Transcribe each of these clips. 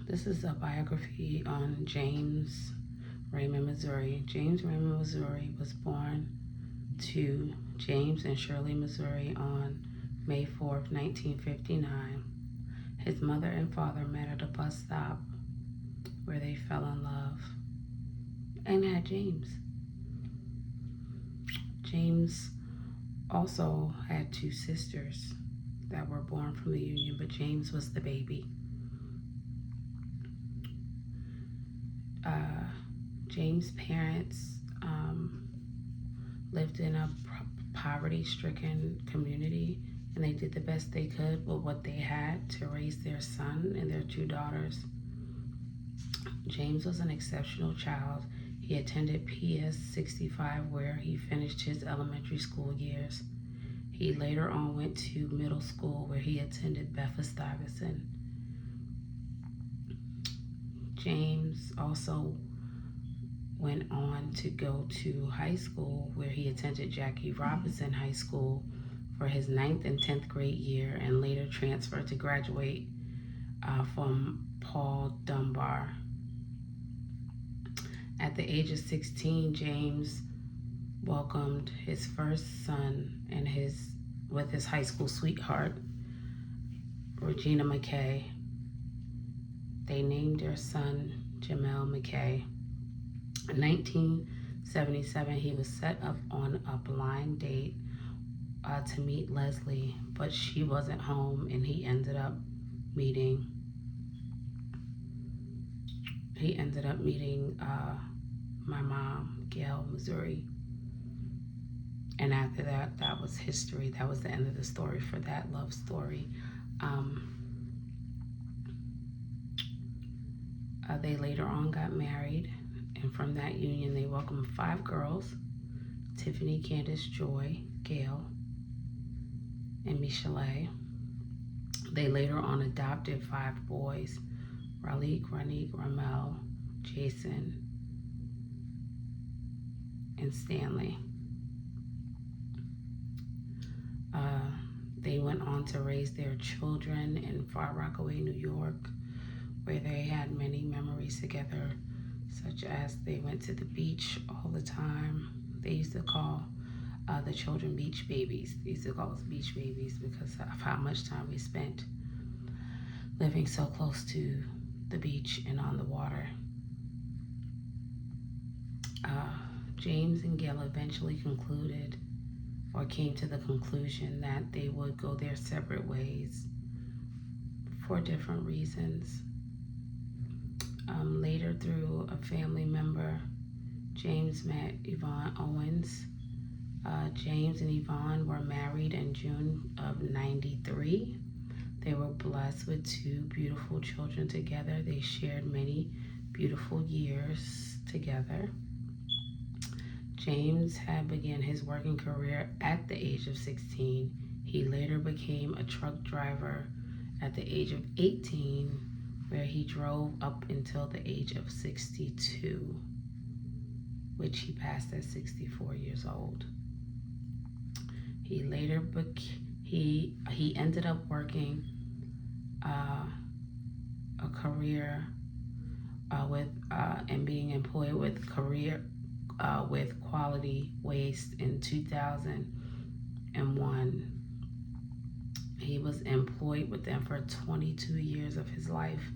This is a biography on James Raymond Missouri. James Raymond Missouri was born to James and Shirley Missouri on May 4th, 1959. His mother and father met at a bus stop where they fell in love and had James. James also had two sisters that were born from the union, but James was the baby. James' parents lived in a poverty-stricken community, and they did the best they could with what they had to raise their son and their two daughters. James was an exceptional child. He attended PS 65, where he finished his elementary school years. He later on went to middle school, where he attended Bedford-Stuyvesant. James also went on to go to high school, where he attended Jackie Robinson High School for his 9th and 10th grade year, and later transferred to graduate from Paul Dunbar. At the age of 16, James welcomed his first son and with his high school sweetheart, Regina McKay. They named their son Jamel McKay. In 1977, he was set up on a blind date to meet Leslie, but she wasn't home, and he ended up meeting my mom, Gail Missouri. And after that, that was history. That was the end of the story for that love story. They later on got married, and from that union, they welcomed 5 girls: Tiffany, Candace, Joy, Gail, and Michelet. They later on adopted 5 boys: Raleigh, Ronique, Ramel, Jason, and Stanley. They went on to raise their children in Far Rockaway, New York, where they had many memories together, such as they went to the beach all the time. They used to call the children beach babies. They used to call us beach babies because of how much time we spent living so close to the beach and on the water. James and Gail eventually came to the conclusion that they would go their separate ways for different reasons. Later, through a family member, James met Yvonne Owens. James and Yvonne were married in June of '93. They were blessed with 2 beautiful children together. They shared many beautiful years together. James had begun his working career at the age of 16. He later became a truck driver at the age of 18, where he drove up until the age of 62, which he passed at 64 years old. He later he ended up working a career and being employed with Quality Waste in 2001. He was employed with them for 22 years of his life.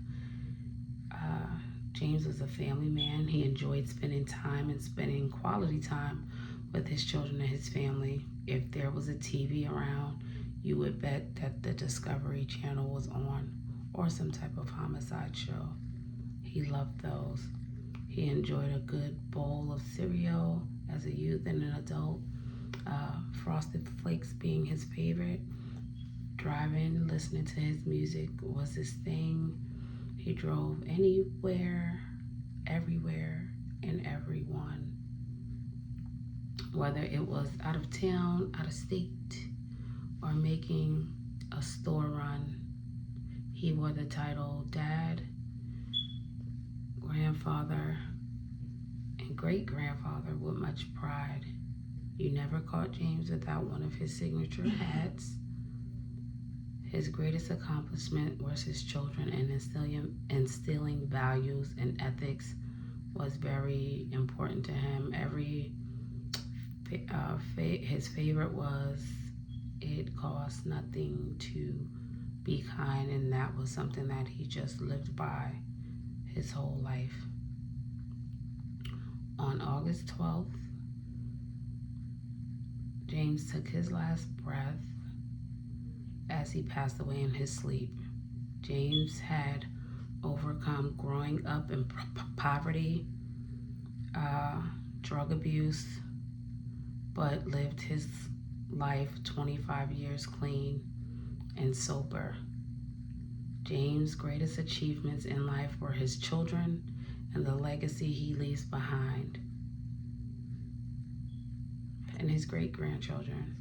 James was a family man. He enjoyed spending quality time with his children and his family. If there was a TV around, you would bet that the Discovery Channel was on, or some type of homicide show. He loved those. He enjoyed a good bowl of cereal as a youth and an adult. Frosted Flakes being his favorite. Driving, listening to his music was his thing. He drove anywhere, everywhere, and everyone. Whether it was out of town, out of state, or making a store run, he wore the title Dad, Grandfather, and Great-grandfather with much pride. You never caught James without one of his signature hats, His greatest accomplishment was his children, and instilling values and ethics was very important to him. His favorite was, it costs nothing to be kind, and that was something that he just lived by his whole life. On August 12th, James took his last breath as he passed away in his sleep. James had overcome growing up in poverty, drug abuse, but lived his life 25 years clean and sober. James' greatest achievements in life were his children and the legacy he leaves behind, and his great-grandchildren.